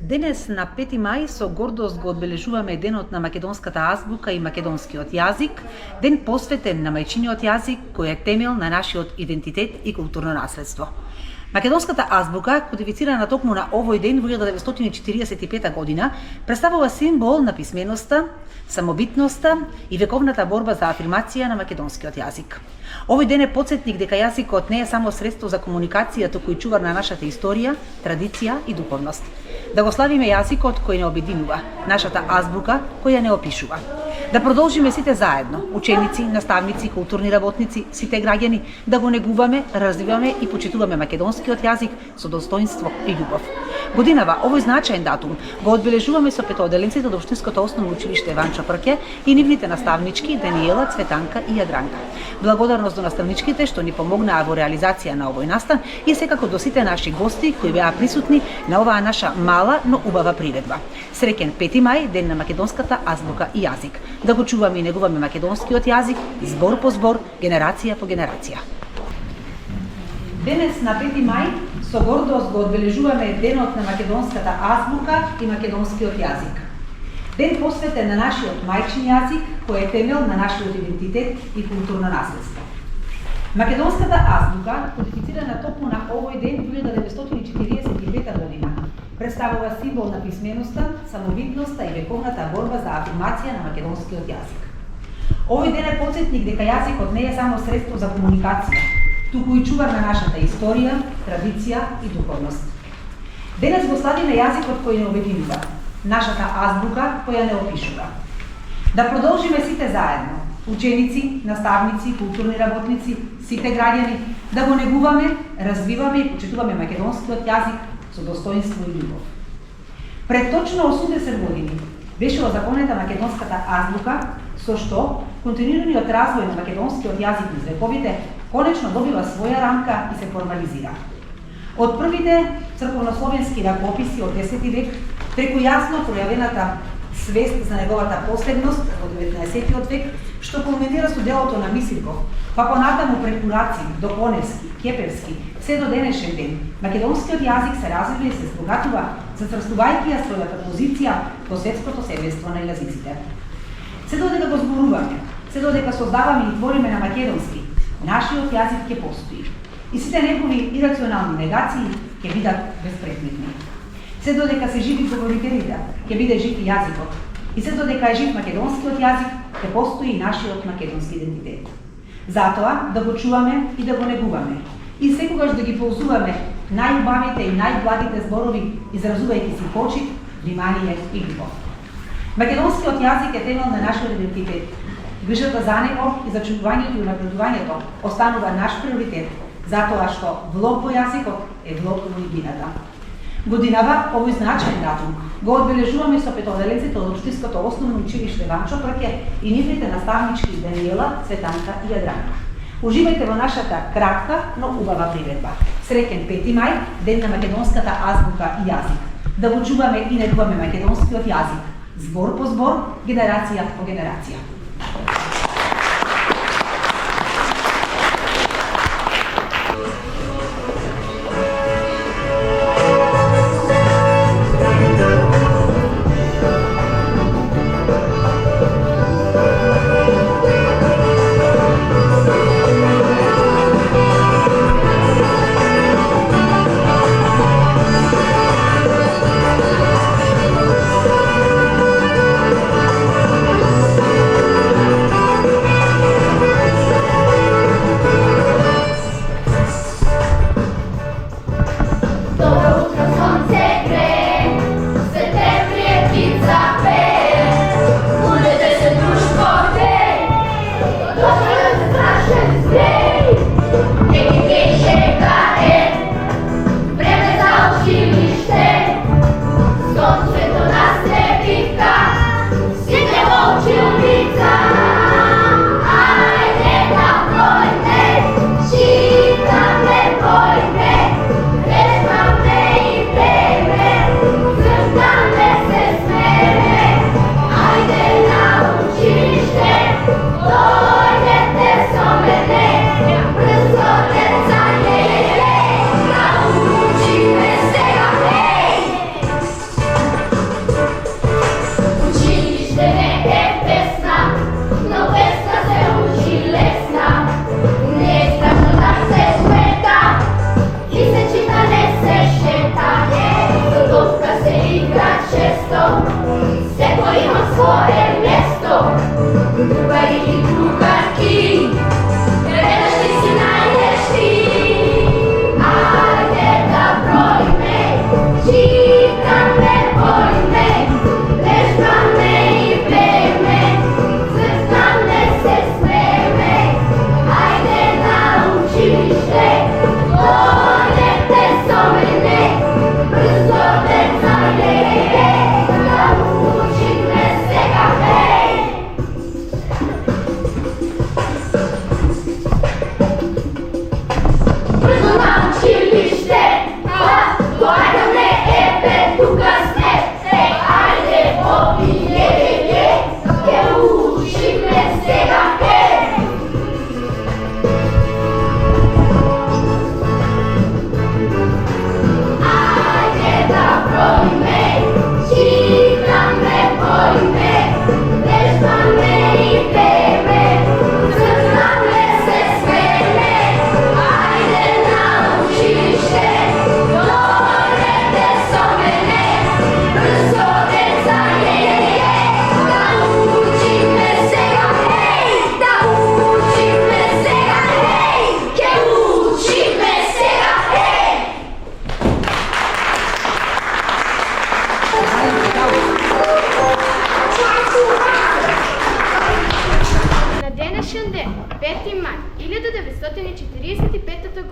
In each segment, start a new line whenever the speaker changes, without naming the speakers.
Денес на 5 мај со гордост го одбележуваме денот на македонската азбука и македонскиот јазик, ден посветен на мајчиниот јазик кој е темел на нашиот идентитет и културно наследство. Македонската азбука, кодифицирана токму на овој ден во 1945 година, представува символ на писменоста, самобитноста и вековната борба за афирмација на македонскиот јазик. Овој ден е потсетник дека јазикот не е само средство за комуникација, туку и чувар на нашата историја, традиција и духовност. Да го славиме јазикот кој не обединува, нашата азбука која не опишува. Да продолжиме сите заедно, ученици, наставници, културни работници, сите граѓани, да го негуваме, развиваме и почитуваме македонскиот јазик со достоинство и љубов. Годинава, овој значаен датум го одбележуваме со петооделенците од Општинското основно училиште Ванчо Прке и нивните наставнички Даниела, Цветанка и Јадранка. Благодарност до наставничките што ни помогнаа во реализација на овој настан и секако до сите наши гости кои беа присутни на оваа наша мала, но убава приредба. Среќен 5 мај, ден на македонската азбука и јазик. Да го чуваме и негуваме македонскиот јазик, збор по збор, генерација по генерација. Денес на 5 мај со гордост го одбележуваме денот на македонската азбука и македонскиот јазик. Ден посветен на нашиот мајчин јазик, кој е темел на нашиот идентитет и културно наследство. Македонската азбука, кодифицирана токму на овој ден во 1945 година, представува символ на писменоста, самобитноста и вековната борба за афирмација на македонскиот јазик. Овој ден е потсетник дека јазикот не е само средство за комуникација, туку и чувар на нашата историја, традиција и духовност. Денес го славиме јазикот кој не обединува, нашата азбука која не опишува. Да продолжиме сите заедно, ученици, наставници, културни работници, сите граѓани, да го негуваме, развиваме и почитуваме македонскиот јазик со достоинство и љубов. Пред точно 80 години беше озаконета македонската азбука, со што континуираниот развој на македонскиот јазик низ вековите конечно добива своја рамка и се формализира. Од првите црковнословенски ракописи од 10 век, преку јасно пројавената свест за неговата последност во 19 век, што кулминира со делото на Мисирков, па понатаму преку Рацин, Доконевски, Кепевски, се до денешен ден, македонскиот јазик се развива и се збогатува, зацрстувајќи ја својата позиција во светското семејство на јазиците. Се додека го зборуваме, се додека создаваме и твориме на македонски, нашиот јазик ќе постои. И сите негови ирационални негации ќе бидат безпредметни. Се додека се живи говорителите, ќе биде жив и јазикот. И се додека е жив македонскиот јазик, ќе постои и нашиот македонски идентитет. Затоа да го чуваме и да го негуваме. И секогаш да ги ползуваме најубавите и најблагите зборови, изразувајќи си почит, внимание и љубов. Македонскиот јазик е темел на нашиот идентитет. Грижата за него и за чувувањето и напредувањето останува наш приоритет, затоа што влог во јазикот е влог во иднината. Годинава, овој значаен датум, го одбележуваме со петооделенците од Општинското основно училиште Ванчо Прке и нивните наставнички Даниела, Цветанка и Јадранка. Уживајте во нашата кратка, но убава приредба. Среќен 5 мај, ден на македонската азбука и јазик. Да го чуваме и негуваме македонскиот јазик, збор по збор, генерација по генерација.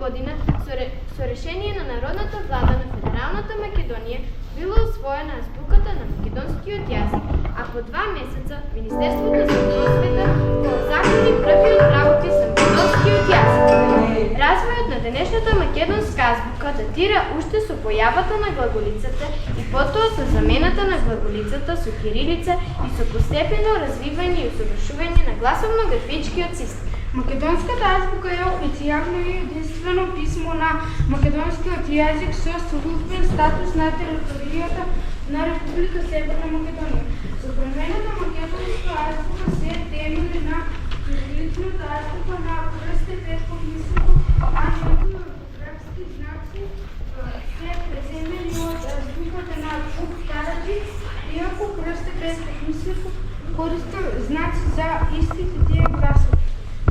година со решение на Народната влада на Федералната Македонија била усвоена азбуката на македонскиот јазик, а по 2 месеца Министерството за просвета го озакони првиот работи за македонскиот јазик. Развојот на денешната македонска азбука датира уште со појавата на глаголицата и потоа со замената на глаголицата со кирилица и со постепено развивање и усовршување на гласовно-графичкиот систем.
Македонската азбука е официјално и единствено писмо на македонскиот јазик со службен статус на територијата на Република Северна Македонија. Современата македонска азбука се темели на кириличната азбука на првите 5 помислови, а некои орфографски знаци се преземени од азбуката на Вук Караджич, иако првите 5 помислови користел знаци за истите тие гласови.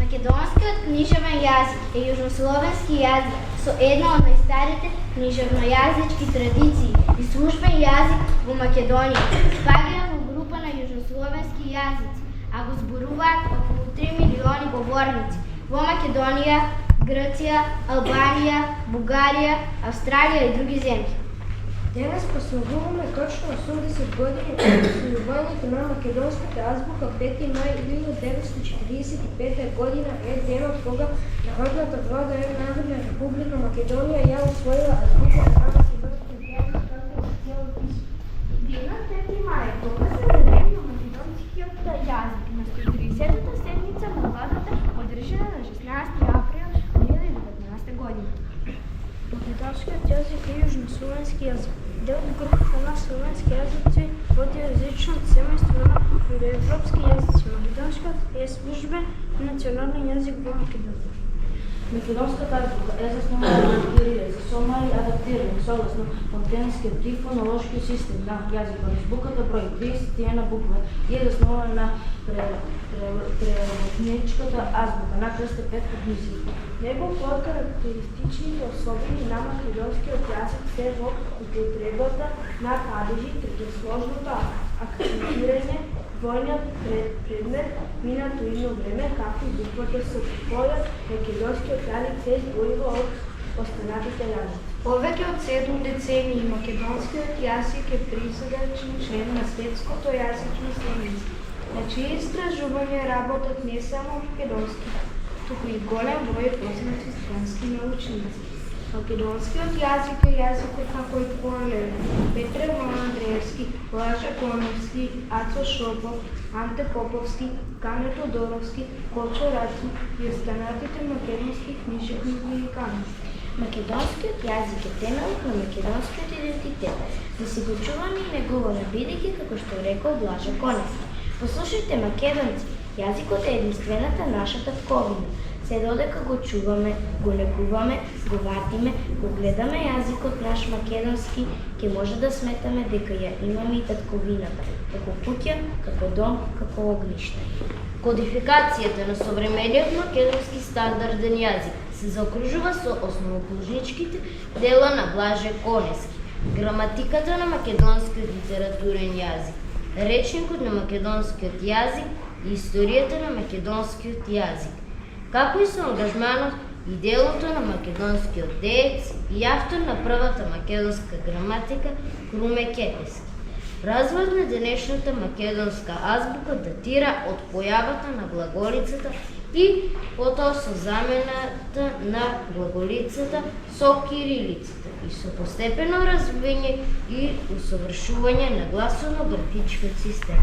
Македонскиот книжевен јазик е јужнословенски јазик со една од најстарите книжевнојазички традиции и службен јазик во Македонија. Спаѓа во група на јужнословенски јазици, а го зборуваат околу 3 милиони говорници во Македонија, Грција, Албанија, Бугарија, Австралија и други земји.
Денес прославуваме точно 80 години од усвојувањето на македонската азбука. 5 мај 1945 година е денот кога Народната влада на Народна република Македонија ја усвоила азбуката на македонскиот јазик како официјално писмо.
Денот 5 мај е погласен ден на македонскиот јазик на 130-та седница на владата, одржана на 16 април 2019 година.
Македонскиот јазик е јужнословенски јазик. Дел од групата на словенски јазици од јазичното семејство на индоевропски јазици. Македонскиот е службен национален јазик во Македонија.
Македонската азбука е заснована на кирилица со мали адаптирани согласно фонтенскиот и фонолошки систем на јазикот. Азбуката брои 31 буква и е заснована на преработничката азбука на крстите 5 помислови.
Неколку од карактеристичните особини на македонскиот јазик се во употребата на падежи, третосложното акцентирање, двојниот предмет, минато идно време, како и буквата С. Којот македонскиот јазик се издвојува од останатите јазици.
Повеќе од 7 децении македонскиот јазик е присадачен член на светското јазично семејство, на чии истражување работат не само македонски, туку и голем број познати странски научници. Македонскиот јазик е јазикот на кој полеле Петре Андреевски, Блаже Коновски, Ацо Шопов, Анте Поповски, Кане Тодоровски, Кочо Раци и останатите македонски книжевници и канони.
Македонскиот јазик е темелот на македонскиот идентитет. Да си го чуваме и неговаме, бидејќи како што рекол Блаже Коневски. Послушајте, македонци, јазикот е единствената наша татковина. Се додека го чуваме, го негуваме, го ватиме, го гледаме јазикот наш македонски, ќе може да сметаме дека ја имаме и татковината, како куќа, како дом, како огниште.
Кодификацијата на современиот македонски стандарден јазик се заокружува со основоположничките дела на Блаже Коневски. граматиката на македонскиот литературен јазик, речникот на македонскиот јазик и историјата на македонскиот јазик, како и со ангажманот и делото на македонскиот деец и автор на првата македонска граматика Круме Кепески. Развојот на денешната македонска азбука датира од појавата на глаголицата и потоа со замената на глаголицата со кирилицата и со постепено развивање и усовршување на гласовно-графичкиот систем.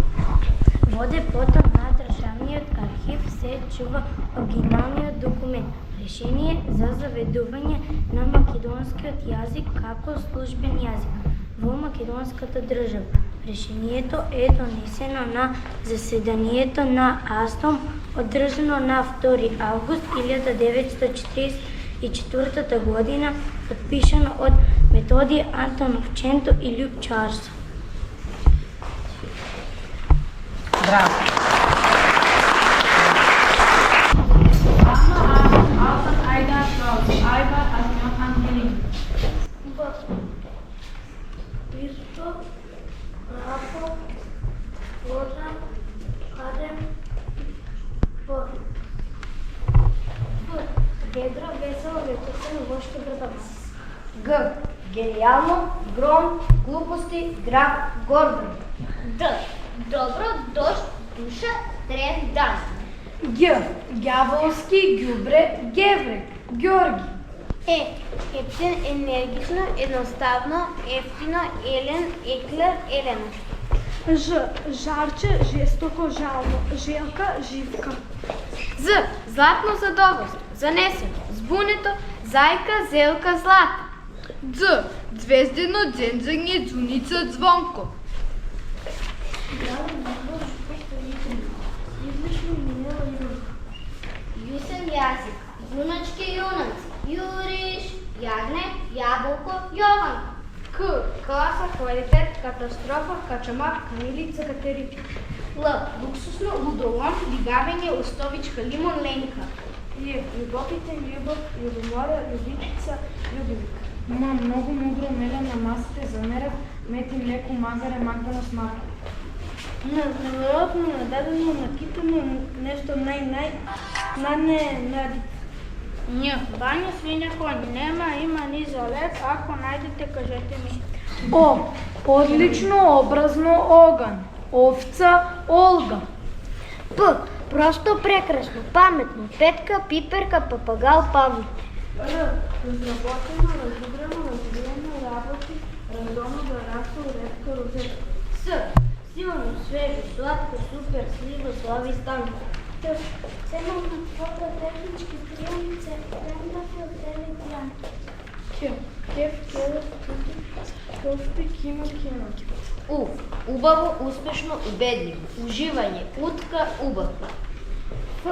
Во депото на државниот архив се чува оригиналниот документ, решение за заведување на македонскиот јазик како службен јазик во македонската држава. Решението е донесено на заседанието на АСТОМ, одржано на 2 август 1944 година, подпишано од Методиј Антонов Ченто и Љуб Чарсов.
Браво.
Ведро, весело, ветерсено, вошто, грбац.
Г. Генијално, гром, глупости, граб, горбен.
Д. Добро, дожд, душа, трен, дан.
Ѓ. Ѓаволски, ѓубре, геврек, ѓорги.
Ептен, енергично, едноставно, ефтино, елен, еклер, елена.
Ж. Жарче, жестоко, жално, желка, живка.
З. Златно задоволство, занесено, збунето, зајка, зелка, злата.
Дз. Звездено, дзензање, дзуница, звонко.
Јусен јазик, јуначки, јунаци, јуриш, јагне, јаболко, јован.
К. Класа, квалитет, катастрофа, качамак, камилица, катеричка.
Л. Луксусно, лудолом, лигавење, устовичка, лимон, ленка.
Љ. Љубопитен, љубов, љубомора, љубичица, љубивик. Ма, многу мудро, мелена, масите, замерев, мети, млеко, магаре, макдонос, мака. Неверојатно, нададено, накитено, нешто нај, надит.
Њ. Бања, свиња, коњ. Нема, има ни за лев, ако најдете, кажете ми.
О. Одлично, образно, оган. Овца, Олга.
П. Просто, прекрасно, паметно, петка, пиперка, папагал, Павло.
Р. Разработено, разудрено, развиено, работи, рандомно, дорасло, ретко, розет.
С. Силно, свежо, сладко, супер, сливо, слави, станко.
Т. Ценовна фото, технички приемнице, трендафил, телевизијан.
Ке. Кеф, келев, кофти, кино.
У. Убаво, успешно, убедливо. Уживање, утка, убав.
Ф.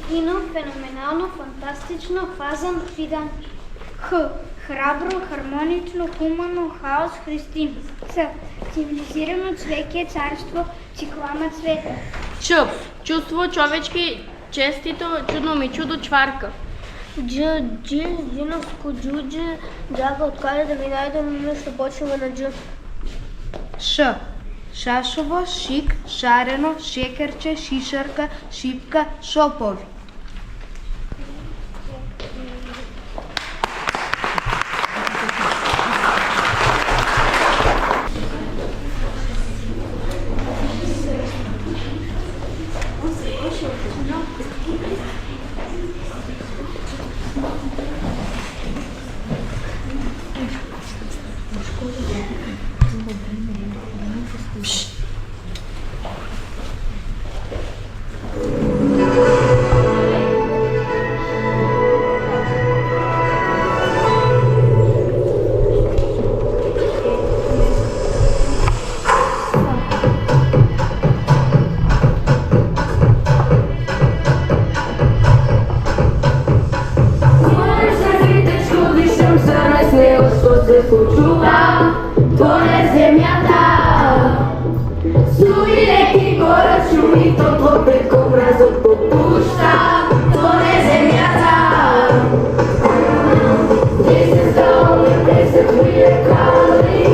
Фино, феноменално, фантастично, фазан, фидан.
Х. Храбро, хармонично, хумано, хаос, христин.
Ц. Цивилизирано, цвеќе, царство, циклама, цвета.
Ч. Чувство, човечки, честито, чудно ми чудо, чварка.
Дж. Джиновско, джудже, драга, откаде да ви најдем нешто почнува на дж.
Ш. Шашово, шик, шарено, шекерче, шишарка, шипка, шопови.
This is the only place that we are calling.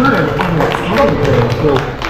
Não é,